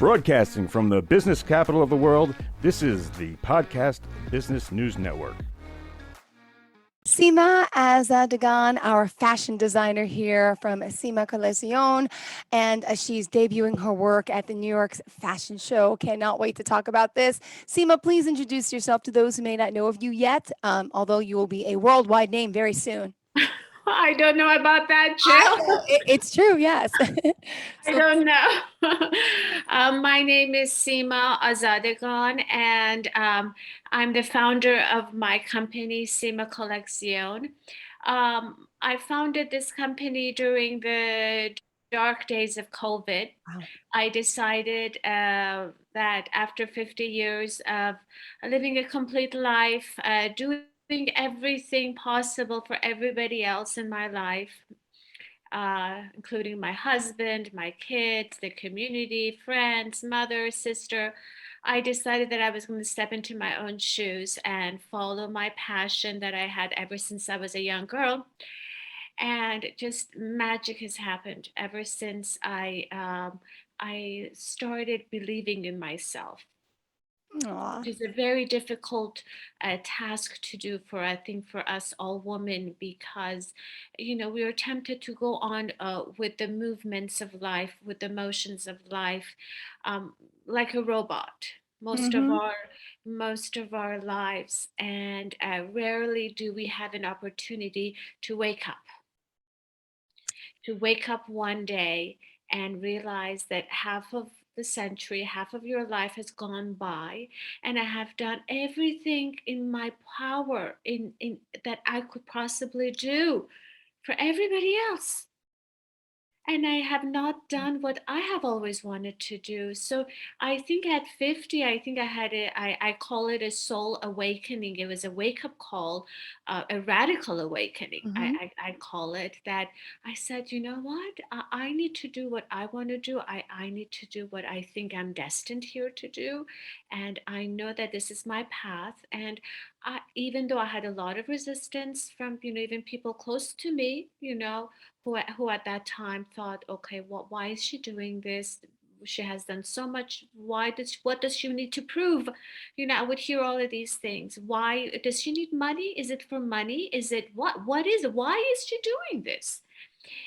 Broadcasting from the business capital of the world, this is the Podcast Business News Network. Sima Azadegan, our fashion designer here from Sima Collezione, and she's debuting her work at the New York's fashion show. Cannot wait to talk about this. Sima, please introduce yourself to those who may not know of you yet, although you will be a worldwide name very soon. I don't know about that, Jill. It's true, yes. I don't know. My name is Sima Azadegan, and I'm the founder of my company, Sima Collezione. I founded this company during the dark days of COVID. Wow. I decided that after 50 years of living a complete life, doing everything possible for everybody else in my life, including my husband, my kids, the community, friends, mother, sister, I decided that I was going to step into my own shoes and follow my passion that I had ever since I was a young girl. And just magic has happened ever since I started believing in myself. Aw. It is a very difficult task to do for, I think, for us all women, because we are tempted to go on with the movements of life, with the motions of life, like a robot most of Mhm. our lives, and rarely do we have an opportunity to wake up one day and realize that half of the century, half of your life has gone by, and I have done everything in my power in that I could possibly do for everybody else. And I have not done what I have always wanted to do. So I think at 50, I think I call it a soul awakening. It was a wake up call, a radical awakening. Mhm. I call it that. I said, you know what? I need to do what I want to do. I need to do what I think I'm destined here to do. And I know that this is my path. And even though I had a lot of resistance from, even people close to me, who at that time thought, okay, well, why is she doing this? She has done so much. What does she need to prove? I would hear all of these things. Why does she need money? Is it for money? Is it what is it? Why is she doing this?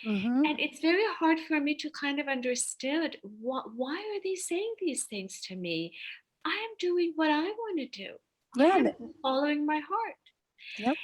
Mhm. And it's very hard for me to kind of understand why are they saying these things to me? I am doing what I want to do. I Yeah. am following my heart. Yep.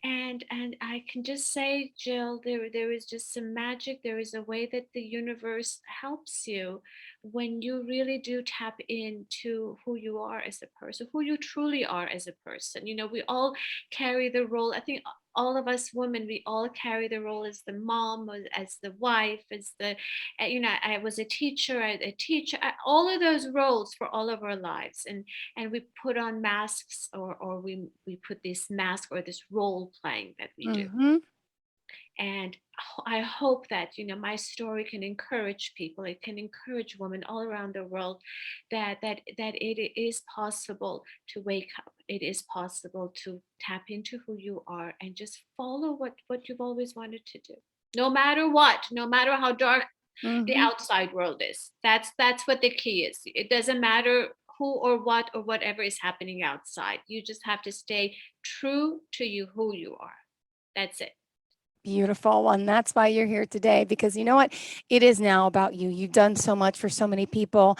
And I can just say, Jill, there is just some magic. There is a way that the universe helps you when you really do tap into who you are as a person, who you truly are as a person. We all carry the role. I think all of us women, we all carry the role as the mom, as the wife, as the, I was a teacher, a teacher, all of those roles for all of our lives. And we put on masks, or we put this mask or this role playing that we do. Mhm. And I hope that my story can encourage people. It can encourage women all around the world that it is possible to wake up. It is possible to tap into who you are and just follow what you've always wanted to do, no matter what, no matter how dark the Mhm. outside world is. That's what the key is. It doesn't matter who or what or whatever is happening outside. You just have to stay true to you, who you are. That's it. Beautiful. And that's why you're here today, because you know what? It is now about you. You've done so much for so many people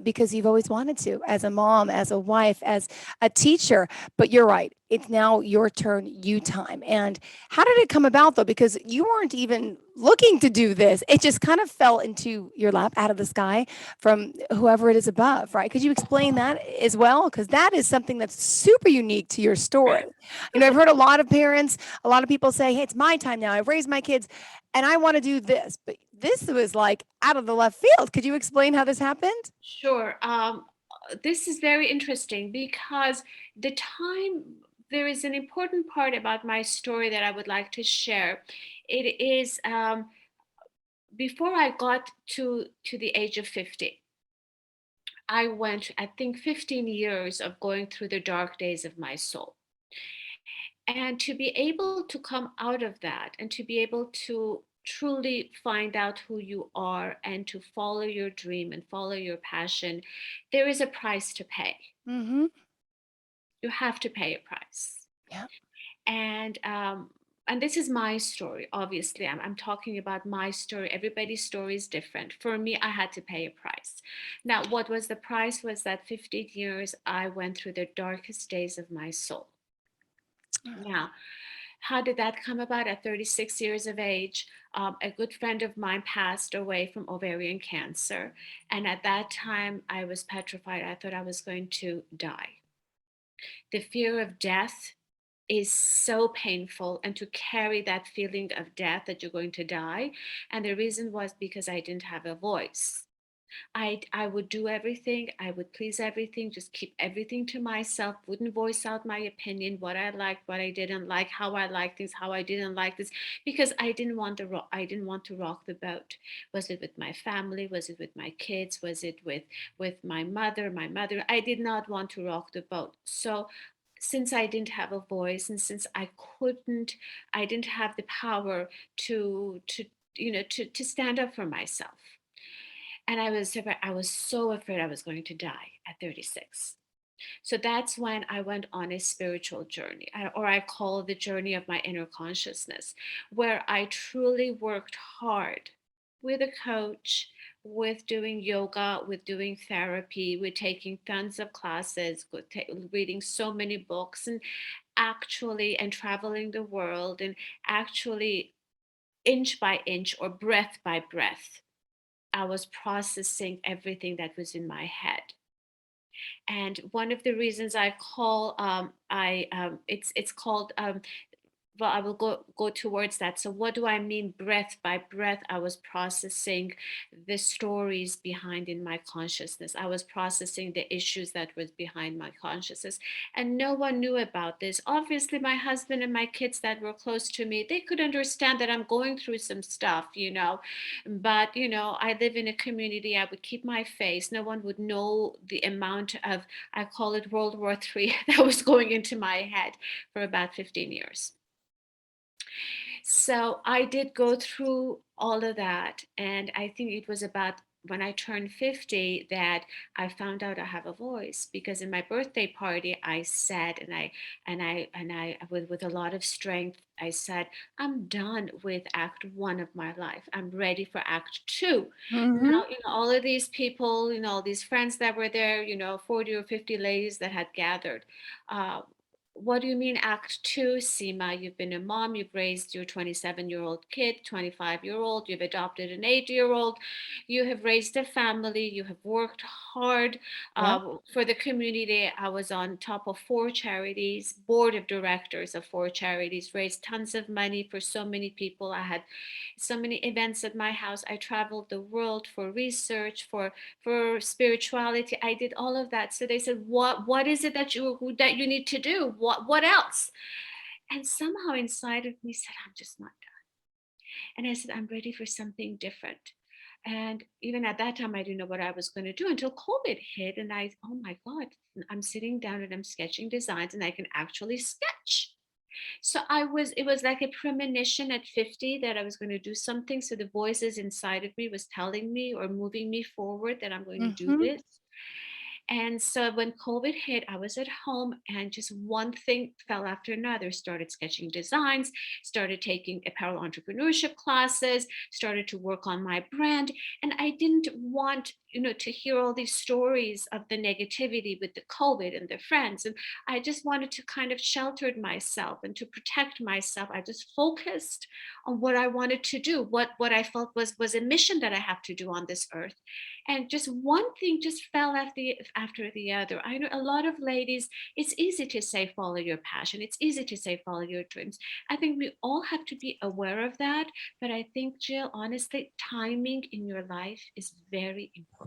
because you've always wanted to, as a mom, as a wife, as a teacher. But you're right. It's now your turn, you time. And how did it come about, though? Because you weren't even looking to do this. It just kind of fell into your lap out of the sky from whoever it is above, right? Could you explain that as well? Because that is something that's super unique to your story. I've heard a lot of parents, a lot of people say, hey, it's my time now. I've raised my kids and I want to do this. But this was like out of the left field. Could you explain how this happened? Sure. This is very interesting because the time, there is an important part about my story that I would like to share. It is before I got to the age of 50. I went, I think, 15 years of going through the dark days of my soul. And to be able to come out of that and to be able to truly find out who you are and to follow your dream and follow your passion, there is a price to pay. Mm-hmm. You have to pay a price. Yeah. And and this is my story. Obviously, I'm talking about my story. Everybody's story is different. For me, I had to pay a price. Now, what was the price? Was that 15 years I went through the darkest days of my soul. Now, how did that come about? At 36 years of age, a good friend of mine passed away from ovarian cancer. And at that time, I was petrified. I thought I was going to die. The fear of death is so painful, and to carry that feeling of death that you're going to die. And the reason was because I didn't have a voice. I would do everything, I would please everything, just keep everything to myself, wouldn't voice out my opinion, what I liked, what I didn't like, how I liked things, how I didn't like this, because I didn't want to rock the boat. Was it with my family? Was it with my kids? Was it with my mother? My mother? I did not want to rock the boat. So since I didn't have a voice, and since I didn't have the power to to stand up for myself. And I was so afraid I was going to die at 36. So that's when I went on a spiritual journey, or I call it the journey of my inner consciousness, where I truly worked hard with a coach, with doing yoga, with doing therapy, with taking tons of classes, reading so many books, and actually, and traveling the world, and actually, inch by inch or breath by breath, I was processing everything that was in my head. And one of the reasons I call I it's called well, I will go towards that. So what do I mean breath by breath? I was processing the stories behind in my consciousness. I was processing the issues that was behind my consciousness. And no one knew about this. Obviously, my husband and my kids that were close to me, they could understand that I'm going through some stuff, But, I live in a community. I would keep my face. No one would know the amount of, I call it World War III, that was going into my head for about 15 years. So I did go through all of that. And I think it was about when I turned 50 that I found out I have a voice, because in my birthday party I said, and I with a lot of strength, I said, I'm done with act one of my life. I'm ready for act two. Mm-hmm. Now, all of these people, all these friends that were there, 40 or 50 ladies that had gathered. Uh, what do you mean act two, Sima? You've been a mom, you've raised your 27-year-old kid, 25-year-old, you've adopted an 8-year-old, you have raised a family, you have worked hard Yeah. for the community. I was on top of 4 charities, board of directors of 4 charities, raised tons of money for so many people. I had so many events at my house. I traveled the world for research, for spirituality. I did all of that. So they said, what is it that you need to do? What else? And somehow inside of me said, I'm just not done. And I said, I'm ready for something different. And even at that time, I didn't know what I was going to do until COVID hit. And oh my God, I'm sitting down and I'm sketching designs and I can actually sketch. So it was like a premonition at 50 that I was going to do something. So the voices inside of me was telling me or moving me forward that I'm going to do Mm-hmm. this. And so when COVID hit, I was at home and just one thing fell after another. Started sketching designs, started taking apparel entrepreneurship classes, started to work on my brand. And I didn't want, to hear all these stories of the negativity with the COVID and the friends. And I just wanted to kind of shelter myself and to protect myself. I just focused on what I wanted to do, what I felt was a mission that I have to do on this earth. And just one thing just fell after the other. I know a lot of ladies, it's easy to say follow your passion, it's easy to say follow your dreams. I think we all have to be aware of that. But I think, Jill, honestly, timing in your life is very important.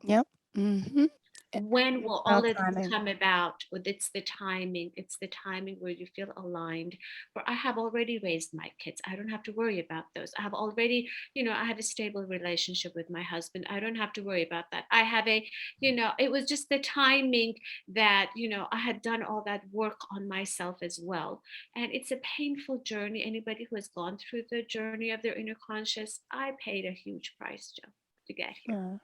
Yep. Mm-hmm. When will all About of this timing. come about? Well, it's the timing where you feel aligned, where I have already raised my kids, I don't have to worry about those. I have already, I have a stable relationship with my husband, I don't have to worry about that. I have it was just the timing that, I had done all that work on myself as well. And it's a painful journey. Anybody who has gone through the journey of their inner conscious, I paid a huge price, Jill, to get here.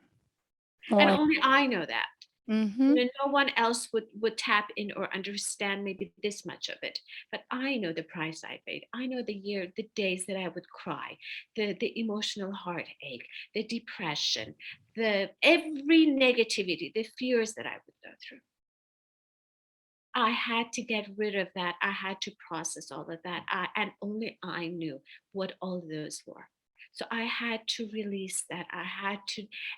Yeah. Well, And only I know that. mm-hmm. No one else would tap in or understand maybe this much of it. But I know the price I paid. I know the days that I would cry, the emotional heartache, the depression, the every negativity, the fears that I would go through. I had to get rid of that. I had to process all of that. And only I knew what all of those were. So I had to release that.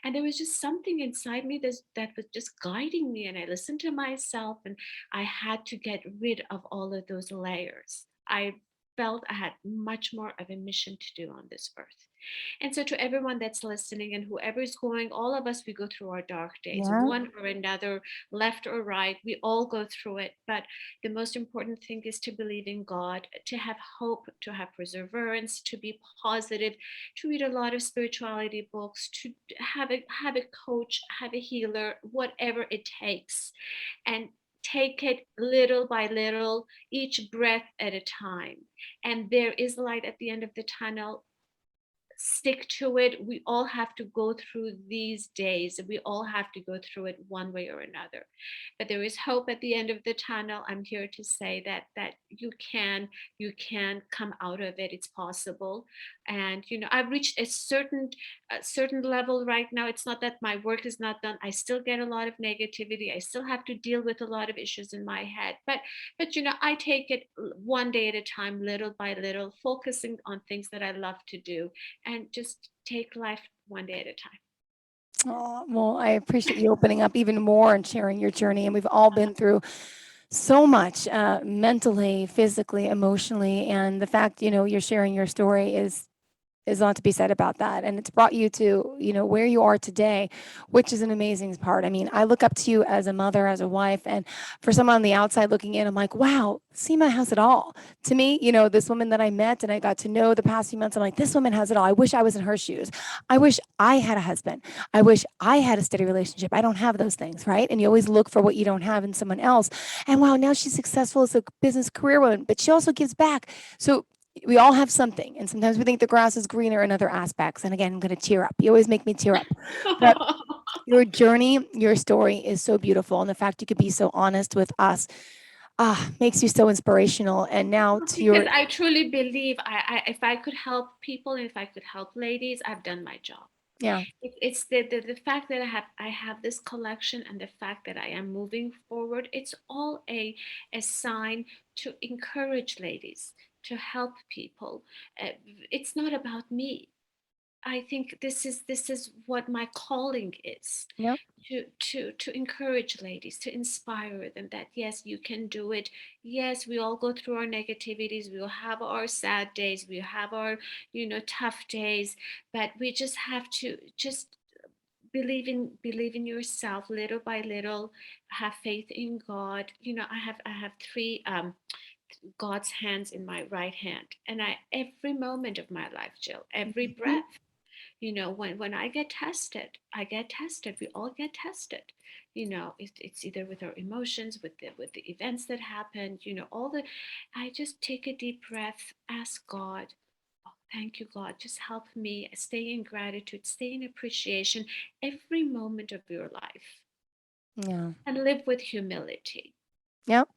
And there was just something inside me that was just guiding me. And I listened to myself, and I had to get rid of all of those layers. I felt I had much more of a mission to do on this earth. And so, to everyone that's listening and whoever is going, all of us, we go through our dark days, Yeah. one or another, left or right, we all go through it. But the most important thing is to believe in God, to have hope, to have perseverance, to be positive, to read a lot of spirituality books, to have a coach, have a healer, whatever it takes. And take it little by little, each breath at a time. And there is light at the end of the tunnel. Stick to it. We all have to go through these days. We all have to go through it one way or another. But there is hope at the end of the tunnel. I'm here to say that you can come out of it. It's possible. And I've reached a certain level right now. It's not that my work is not done. I still get a lot of negativity. I still have to deal with a lot of issues in my head. But I take it one day at a time, little by little, focusing on things that I love to do, and just take life one day at a time. Oh, well, I appreciate you opening up even more and sharing your journey. And we've all been through so much mentally, physically, emotionally. And the fact, you're sharing your story is a lot to be said about that. And it's brought you to, where you are today, which is an amazing part. I mean, I look up to you as a mother, as a wife, and for someone on the outside looking in, I'm like, wow, Sima has it all. To me, this woman that I met and I got to know the past few months, I'm like, this woman has it all. I wish I was in her shoes. I wish I had a husband. I wish I had a steady relationship. I don't have those things, right? And you always look for what you don't have in someone else. And wow, now she's successful as a business career woman, but she also gives back. So we all have something, and sometimes we think the grass is greener in other aspects. And again, I'm going to tear up. You always make me tear up. But your journey, your story is so beautiful, and the fact you could be so honest with us makes you so inspirational. And now to Because your I truly believe if I could help people and if I could help ladies, I've done my job. yeah, It's the fact that I have this collection, and the fact that I am moving forward. It's all a sign to encourage ladies, to help people. It's not about me. I think this is what my calling is, yep, to encourage ladies, to inspire them that yes, you can do it. Yes, we all go through our negativities. We will have our sad days. We have our tough days, but we just have to just believe in yourself little by little. Have faith in God. I have three God's hands in my right hand, and every moment of my life, Jill, every mhm, breath, when I get tested, I get tested. We all get tested. It's either with our emotions, with the events that happened. All the. I just take a deep breath, ask God. Oh, thank you, God. Just help me stay in gratitude, stay in appreciation every moment of your life, yeah, and live with humility. yep,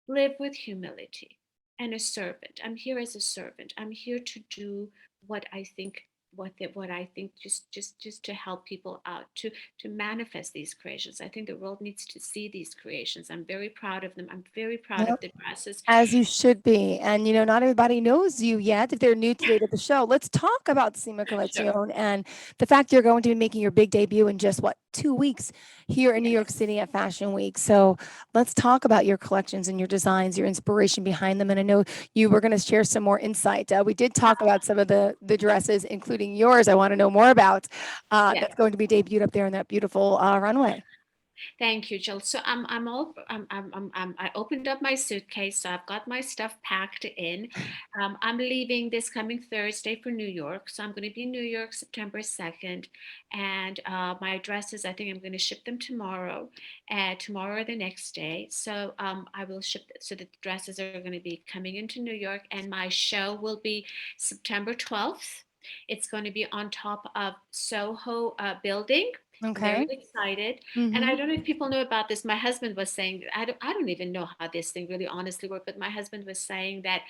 Live with humility and a servant. I'm here as a servant. I'm here to do what I think what I think, just to help people out, to manifest these creations. I think the world needs to see these creations. I'm very proud of them. I'm very proud of yep. the dresses. As you should be. And, not everybody knows you yet if they're new today to the show. Let's talk about Sima Sure. Collezione and the fact you're going to be making your big debut in just, 2 weeks here in New York Yes. City at Fashion Week. So let's talk about your collections and your designs, your inspiration behind them. And I know you were going to share some more insight. We did talk about some of the dresses, including including yours, I want to know more about, Yeah. that's going to be debuted up there in that beautiful runway. Thank you, Jill. So I'm all I opened up my suitcase, so I've got my stuff packed in. I'm leaving this coming Thursday for New York, so I'm going to be in New York September 2nd, and my dresses, I think I'm going to ship them tomorrow, and tomorrow or the next day. So I will ship so the dresses are going to be coming into New York, and my show will be September 12th. It's going to be on top of Soho building. Very Okay. excited. And Mm-hmm. I don't know if people know about this. My husband was saying, I don't even know how this thing really honestly worked, but my husband was saying that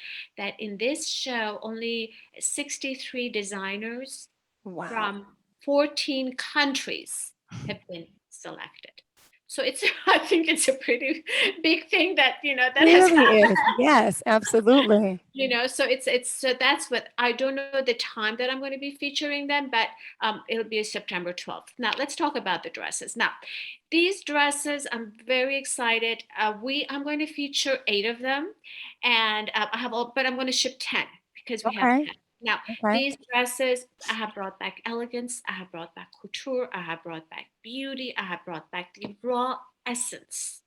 in this show, only 63 designers Wow. from 14 countries have been selected. So it's I think it's a pretty big thing that that has Clearly happened. is. Yes, absolutely. So it's so that's what I don't know the time that I'm going to be featuring them, but it'll be September 12th. Now let's talk about the dresses. Now these dresses, I'm very excited. I'm going to feature 8 of them, and I have all, but I'm going to ship 10 because we have Okay. 10. Now Okay. these dresses, I have brought back elegance, I have brought back couture, I have brought back beauty, I have brought back the raw essence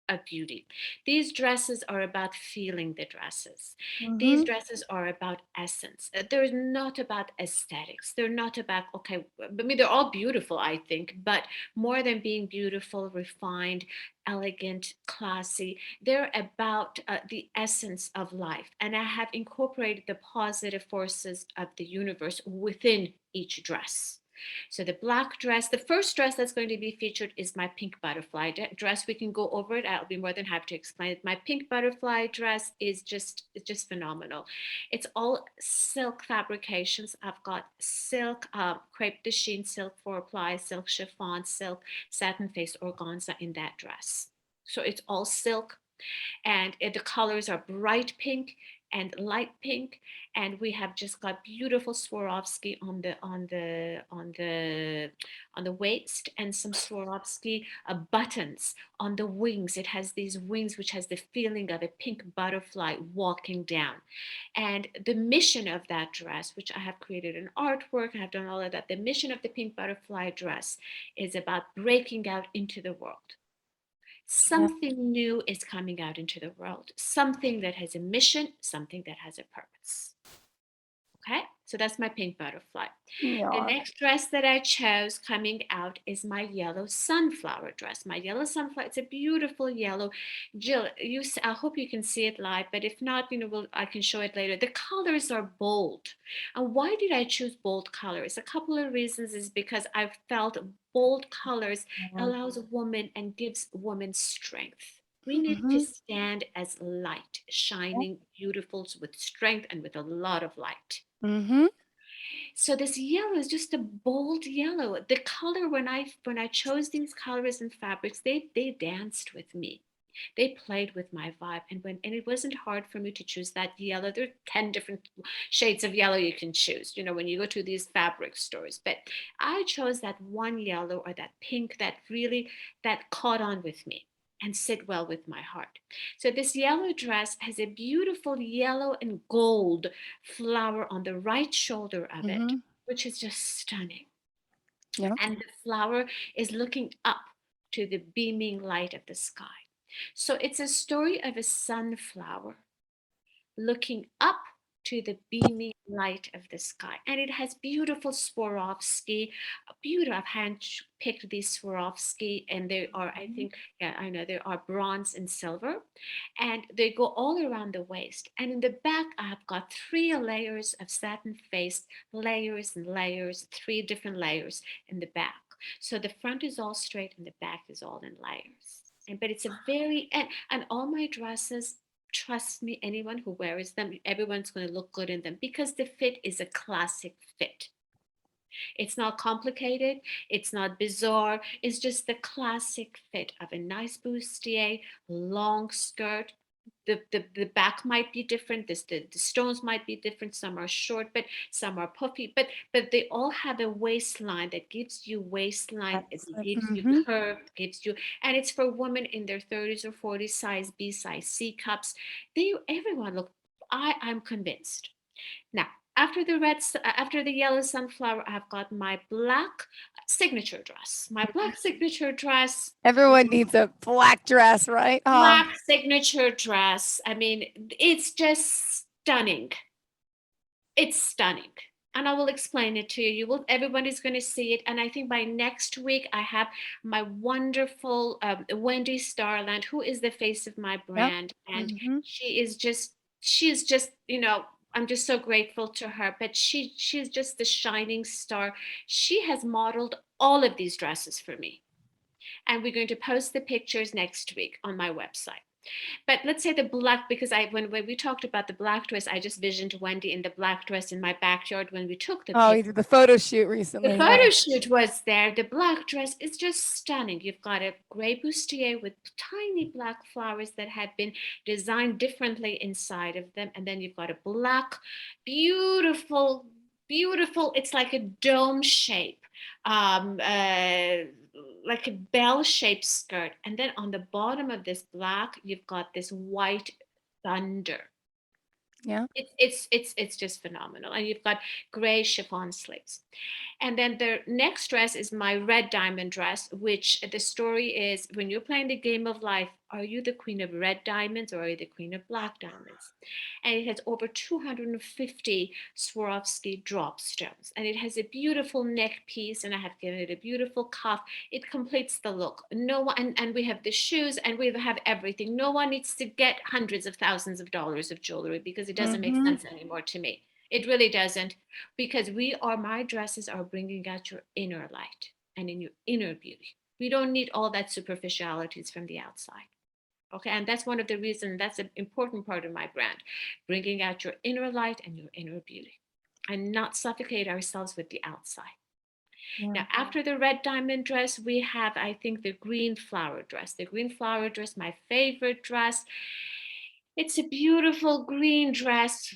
of beauty. These dresses are about feeling the dresses. These Mm-hmm. dresses are about essence. They're not about aesthetics. They're not about, okay, I mean, they're all beautiful, I think, but more than being beautiful, refined, elegant, classy, they're about the essence of life. And I have incorporated the positive forces of the universe within each dress. So the black dress, the first dress that's going to be featured is my pink butterfly dress. We can go over it. I'll be more than happy to explain it. My pink butterfly dress is just phenomenal. It's all silk fabrications. I've got silk, crepe de chine, silk four ply, silk chiffon, silk satin face organza in that dress. So it's all silk, and the colors are bright pink and light pink, and we have just got beautiful Swarovski on the waist, and some Swarovski buttons on the wings. It has these wings which has the feeling of a pink butterfly walking down. And the mission of that dress, which I have created an artwork and I've done all of that, the mission of the pink butterfly dress is about breaking out into the world. Yeah. Something new is coming out into the world, something that has a mission, something that has a purpose. Okay, so that's my pink butterfly. The Yeah. next dress that I chose coming out is my yellow sunflower dress. My yellow sunflower, it's a beautiful yellow. Jill, I hope you can see it live, but if not, I can show it later. The colors are bold. And why did I choose bold colors? A couple of reasons is because I felt bold colors allows a woman and gives women strength. We need to Mm-hmm. stand as light, shining, beautiful, with strength and with a lot of light. Mm-hmm. So this yellow is just a bold yellow. The color, when I chose these colors and fabrics, they danced with me. They played with my vibe, and it wasn't hard for me to choose that yellow. There are 10 different shades of yellow you can choose, when you go to these fabric stores. But I chose that one yellow or that pink that caught on with me and sit well with my heart. So this yellow dress has a beautiful yellow and gold flower on the right shoulder of it, Mm-hmm. which is just stunning. Yeah. And the flower is looking up to the beaming light of the sky. So it's a story of a sunflower looking up to the beaming light of the sky. And it has beautiful Swarovski, beautiful. I've hand picked these Swarovski, and they are, I think, yeah, I know, they are bronze and silver, and they go all around the waist. And in the back, I have got 3 layers of satin faced layers and layers, 3 different layers in the back. So the front is all straight and the back is all in layers. But it's a very, and all my dresses, trust me, anyone who wears them, everyone's going to look good in them because the fit is a classic fit. It's not complicated, it's not bizarre, it's just the classic fit of a nice bustier, long skirt. The back might be different, the stones might be different, some are short, but some are puffy, but they all have a waistline that gives you waistline, it Excellent. gives you Mm-hmm. curve, gives you, and it's for women in their 30s or 40s, size B, size C cups. Everyone look, I'm convinced Now, after the yellow sunflower, I've got my black signature dress. My black signature dress. Everyone needs a black dress, right? Oh, Black signature dress. I mean, it's just stunning. It's stunning. And I will explain it to you. Everybody's going to see it. And I think by next week, I have my wonderful Wendy Starland, who is the face of my yep. brand. And Mm-hmm. she's just, I'm just so grateful to her. But she's just the shining star. She has modeled all of these dresses for me. And we're going to post the pictures next week on my website. But let's say the black, because when we talked about the black dress, I just visioned Wendy in the black dress in my backyard when we took the Oh, you picture. did the photo shoot The recently. Yeah. photo shoot was there. The black dress is just stunning. You've got a gray bustier with tiny black flowers that had been designed differently inside of them. And then you've got a black, beautiful, beautiful, it's like a dome shape, um, uh, like a bell shaped skirt. And then on the bottom of this black, you've got this white thunder. Yeah. It's just phenomenal. And you've got gray chiffon sleeves. And then the next dress is my red diamond dress, which the story is, when you're playing the game of life, are you the queen of red diamonds or are you the queen of black diamonds? And it has over 250 Swarovski drop stones. And it has a beautiful neck piece, and I have given it a beautiful cuff. It completes the look. No one, and we have the shoes, and we have everything. No one needs to get hundreds of thousands of dollars of jewelry because it doesn't make Mm-hmm. sense anymore to me. It really doesn't, because my dresses are bringing out your inner light and in your inner beauty. We don't need all that superficialities from the outside. Okay. And that's one of the reasons, that's an important part of my brand, bringing out your inner light and your inner beauty and not suffocate ourselves with the outside. Yeah. Now, after the red diamond dress, we have, I think, the green flower dress. The green flower dress, my favorite dress. It's a beautiful green dress,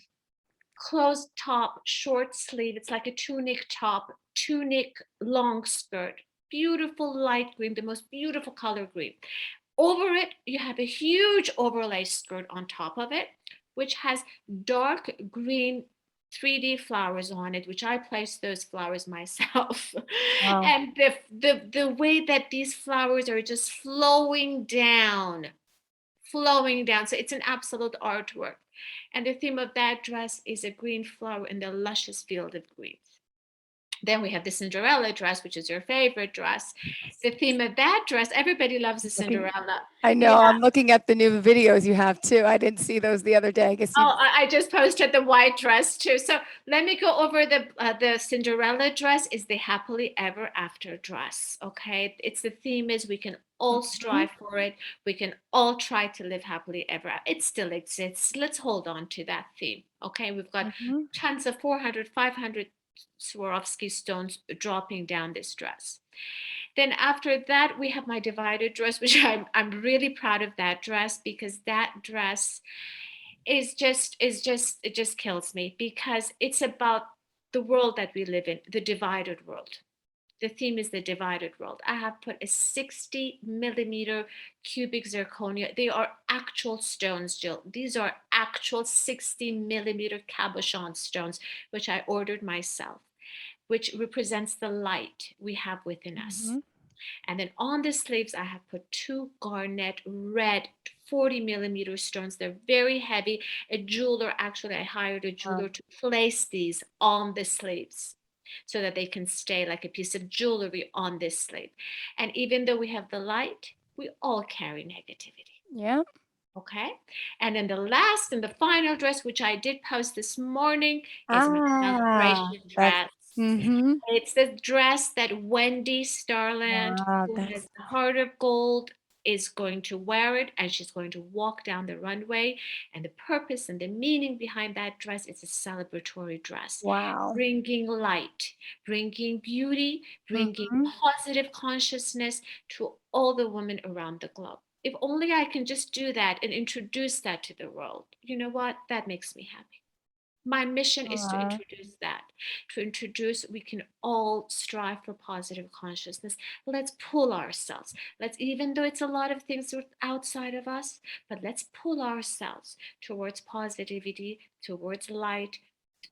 closed top, short sleeve. It's like a tunic top, tunic long skirt. Beautiful light green, the most beautiful color green. Over it, you have a huge overlay skirt on top of it, which has dark green 3D flowers on it, which I placed those flowers myself. Wow. And the way that these flowers are just flowing down, flowing down. So it's an absolute artwork. And the theme of that dress is a green flower in the luscious field of greens. Then we have the Cinderella dress, which is your favorite dress. The theme of that dress, everybody loves the Looking, Cinderella. I know. I'm looking at the new videos you have too. I didn't see those the other day. I guess you. Oh, I just posted the white dress too. So let me go over the Cinderella dress. Is the happily ever after dress. Okay, it's the theme is we can all strive for it. We can all try to live happily ever after. It still exists. Let's hold on to that theme. Okay, we've got Mm-hmm. tons of 400, 500 Swarovski stones dropping down this dress. Then after that, we have my divided dress, which I'm really proud of that dress, because that dress it just kills me, because it's about the world that we live in, the divided world. The theme is the divided world. I have put a 60 millimeter cubic zirconia. They are actual stones, Jill. These are actual 60 millimeter cabochon stones, which I ordered myself, which represents the light we have within us. Mm-hmm. And then on the sleeves, I have put two garnet red 40 millimeter stones. They're very heavy. A jeweler, actually, I hired a jeweler to place these on the sleeves so that they can stay like a piece of jewelry on this sleeve. And even though we have the light, we all carry negativity. Yeah. Okay. And then the last and the final dress, which I did post this morning, is my celebration That's. dress. Mm-hmm. It's the dress that Wendy Starland, Wow. who has That's. the heart of gold, is going to wear it, and she's going to walk down the runway. And the purpose and the meaning behind that dress is a celebratory dress, Wow. bringing light, bringing beauty, bringing Mm-hmm. positive consciousness to all the women around the globe. If only I can just do that and introduce that to the world, you know what? That makes me happy. My mission is to introduce that, to introduce we can all strive for positive consciousness. Let's pull ourselves. Let's, even though it's a lot of things outside of us, but let's pull ourselves towards positivity, towards light,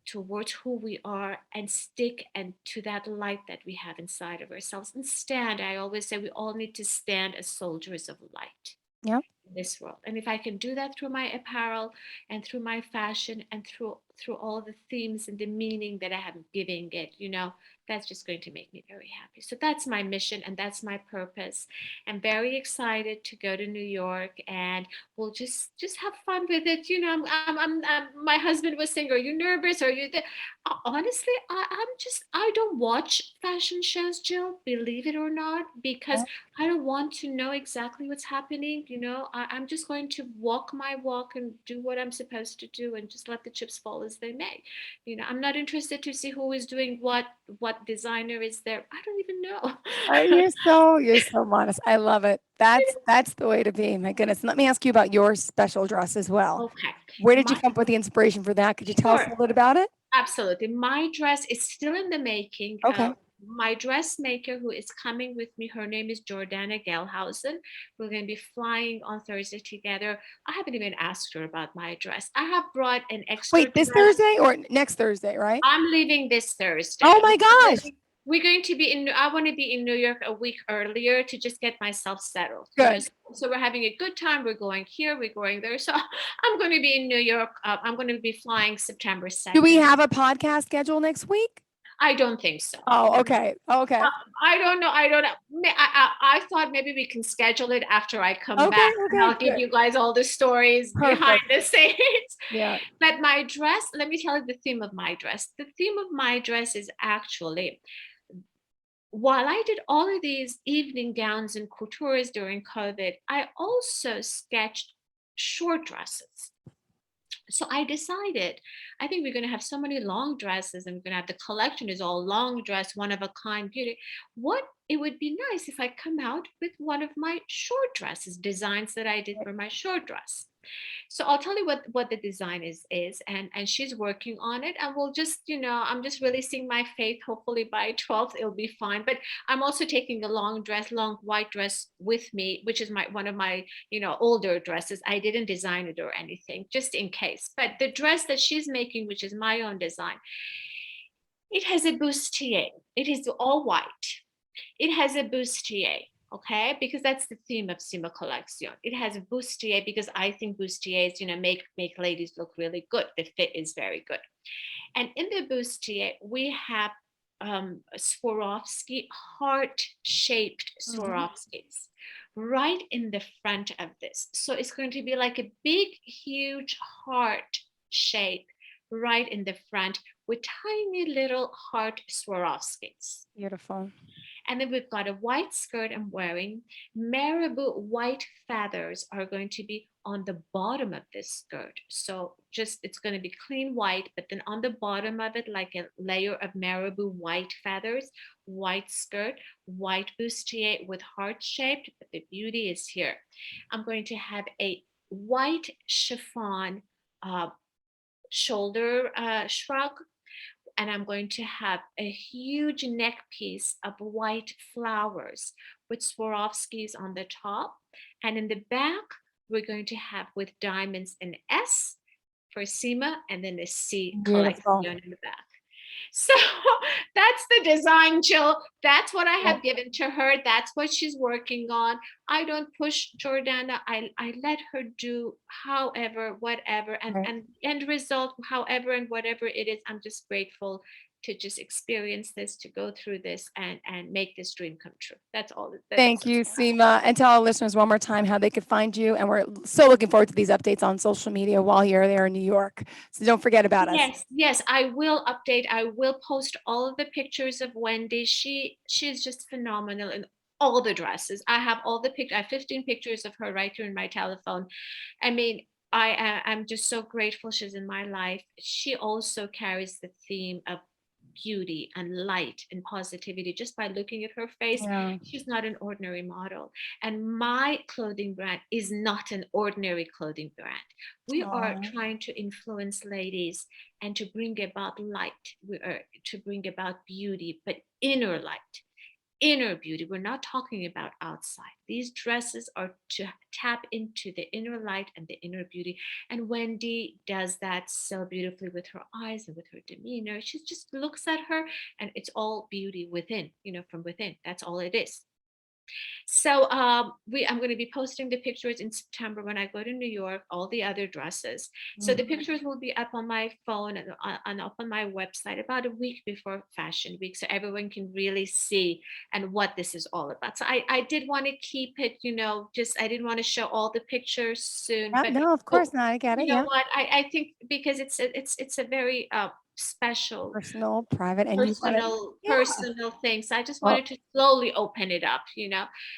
towards who we are and stick and to that light that we have inside of ourselves and stand. I always say we all need to stand as soldiers of light Yeah. in this world. And if I can do that through my apparel and through my fashion and through all the themes and the meaning that I am giving it, that's just going to make me very happy. So that's my mission and that's my purpose. I'm very excited to go to New York, and we'll just have fun with it. My husband was saying, "Are you nervous? Are you?" Honestly, I don't watch fashion shows, Jill. Believe it or not, because Yeah. I don't want to know exactly what's happening. I'm just going to walk my walk and do what I'm supposed to do, and just let the chips fall as they may. I'm not interested to see who is doing what designer is there. I don't even know. You're so modest. I love it. That's the way to be. My goodness. Let me ask you about your special dress as well. Okay, Where did you my come up with the inspiration for that? Could you tell us a sure. little bit about it? Absolutely. My dress is still in the making. Okay. My dressmaker who is coming with me, her name is Jordana Gelhausen. We're going to be flying on Thursday together. I haven't even asked her about my dress. I have brought an extra Wait, this dress. Thursday or next Thursday, right? I'm leaving this Oh Thursday. my gosh. We're going to be I want to be in New York a week earlier to just get myself settled. Good. So we're having a good time. We're going here, we're going there. So I'm going to be in New York. I'm going to be flying September Do we 2nd. have a podcast schedule next week? I don't think so. Oh, okay. Okay. I don't know. I don't know. I thought maybe we can schedule it after I come Okay. back, and Okay. I'll give Good. you guys all the stories behind Perfect. the scenes. Yeah. But my dress, let me tell you the theme of my dress. The theme of my dress is actually, while I did all of these evening gowns and coutures during COVID, I also sketched short dresses. So I decided, I think we're going to have so many long dresses, and we're going to have the collection is all long dress, one of a kind beauty. What it would be nice if I come out with one of my short dresses, designs that I did for my short dress. So I'll tell you what the design is, and she's working on it, and we'll just, I'm just releasing my faith. Hopefully by 12th it'll be fine. But I'm also taking a long white dress with me, which is one of my older dresses. I didn't design it or anything, just in case. But the dress that she's making, which is my own design, it has a bustier. It is all white. It has a bustier, okay? Because that's the theme of Sima Collezione. It has a bustier because I think bustiers, make ladies look really good. The fit is very good. And in the bustier, we have Swarovski, heart-shaped Mhm. Swarovskis right in the front of this. So it's going to be like a big, huge heart shape right in the front with tiny little heart Swarovskis. Beautiful. And then we've got a white skirt I'm wearing. Marabou white feathers are going to be on the bottom of this skirt. So it's going to be clean white, but then on the bottom of it, like a layer of marabou white feathers, white skirt, white bustier with heart shaped, but the beauty is here. I'm going to have a white chiffon shoulder shrug, and I'm going to have a huge neck piece of white flowers with Swarovskis on the top. And in the back, we're going to have with diamonds an S for Sima and then a C collection Beautiful. in the back. So that's the design, Jill. That's what I Yeah. have given to her. That's what she's working on. I don't push Jordana. I let her do however, whatever, and Right. and end result, however and whatever it is. I'm just grateful to just experience this, to go through this, and make this dream come true. That's all. Thank you, Sima. And tell our listeners one more time how they could find you. And we're so looking forward to these updates on social media while you're there in New York. So don't forget about us. Yes, I will update. I will post all of the pictures of Wendy. She's just phenomenal in all the dresses. I have all the pictures. I have 15 pictures of her right here in my telephone. I mean, I'm just so grateful she's in my life. She also carries the theme of beauty and light and positivity just by looking at her face. Yeah. She's not an ordinary model, and my clothing brand is not an ordinary clothing brand. We are Aw. trying to influence ladies and to bring about light. We are to bring about beauty, but inner light, inner beauty. We're not talking about outside. These dresses are to tap into the inner light and the inner beauty. And Wendy does that so beautifully with her eyes and with her demeanor. She just looks at her and it's all beauty within, from within. That's all it is. So I'm going to be posting the pictures in September when I go to New York, all the other dresses. So the pictures will be up on my phone and up on my website about a week before Fashion Week, so everyone can really see and what this is all about. So I did want to keep it, I didn't want to show all the pictures soon. Yeah, But no, of course not. I get it. you know Yeah. what? I think because it's a very special Personal, private, and you want to. Yeah. personal things. I just Well, wanted to slowly open it up,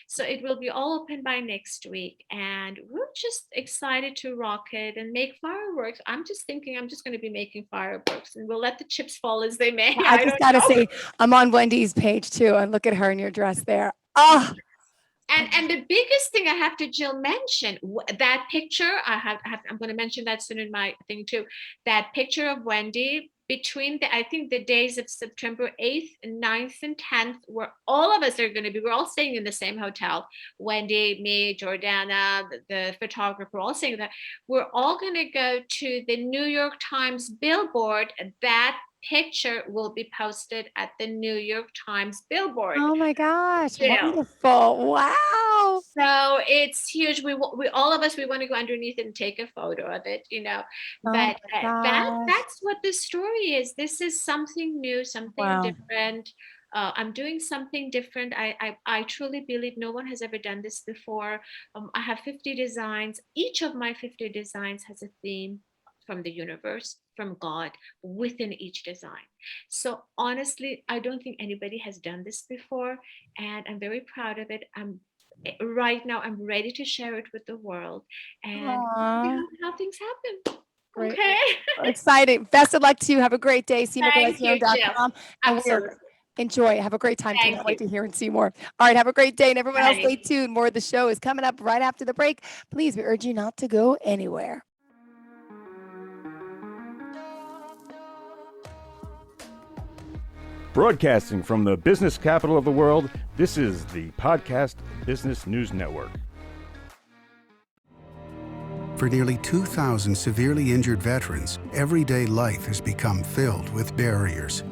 so it will be all open by next week, and we're just excited to rock it and make fireworks. I'm just thinking I'm just going to be making fireworks, and we'll let the chips fall as they may. I just got to say, I'm on Wendy's page too, and look at her in your dress there. Oh, And the biggest thing I have to, Jill, mention that picture. I'm going to mention that soon in my thing too. That picture of Wendy between I think the days of September 8th, 9th, and 10th, where all of us are going to be. We're all staying in the same hotel. Wendy, me, Jordana, the photographer, all saying that we're all going to go to the New York Times billboard. That picture will be posted at the New York Times billboard. oh my gosh. Yeah. Wonderful. Wow. So it's huge. We all of us, we want to go underneath and take a photo of it, But that's what this story is. This is something new, something different. I'm doing something different. I truly believe no one has ever done this before. I have 50 designs. Each of my 50 designs has a theme from the universe, from God, within each design. So honestly, I don't think anybody has done this before, and I'm very proud of it. Right now, I'm ready to share it with the world and see how things happen. Great. Okay. Exciting. Best of luck to you. Have a great day. Thank you, Jill. Absolutely. Enjoy. Have a great time. Thank Can't wait to hear and see more. All right. Have a great day. And everyone else, stay tuned. More of the show is coming up right after the break. Please, we urge you not to go anywhere. Broadcasting from the business capital of the world, this is the Podcast Business News Network. For nearly 2,000 severely injured veterans, everyday life has become filled with barriers.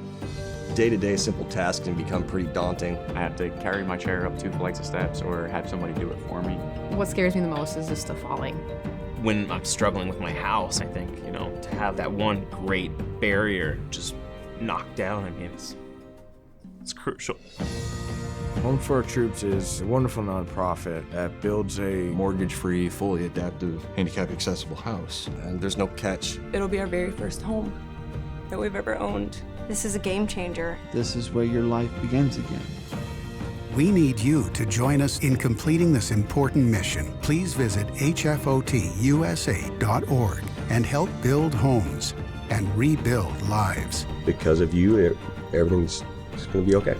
Day-to-day simple tasks can become pretty daunting. I have to carry my chair up 2 flights of steps or have somebody do it for me. What scares me the most is just the falling. When I'm struggling with my house, I think, to have that one great barrier just knocked down, it's crucial. Home for Our Troops is a wonderful nonprofit that builds a mortgage-free, fully adaptive, handicap-accessible house. And there's no catch. It'll be our very first home that we've ever owned. This is a game changer. This is where your life begins again. We need you to join us in completing this important mission. Please visit hfotusa.org and help build homes and rebuild lives. Because of you, everything's going to be okay.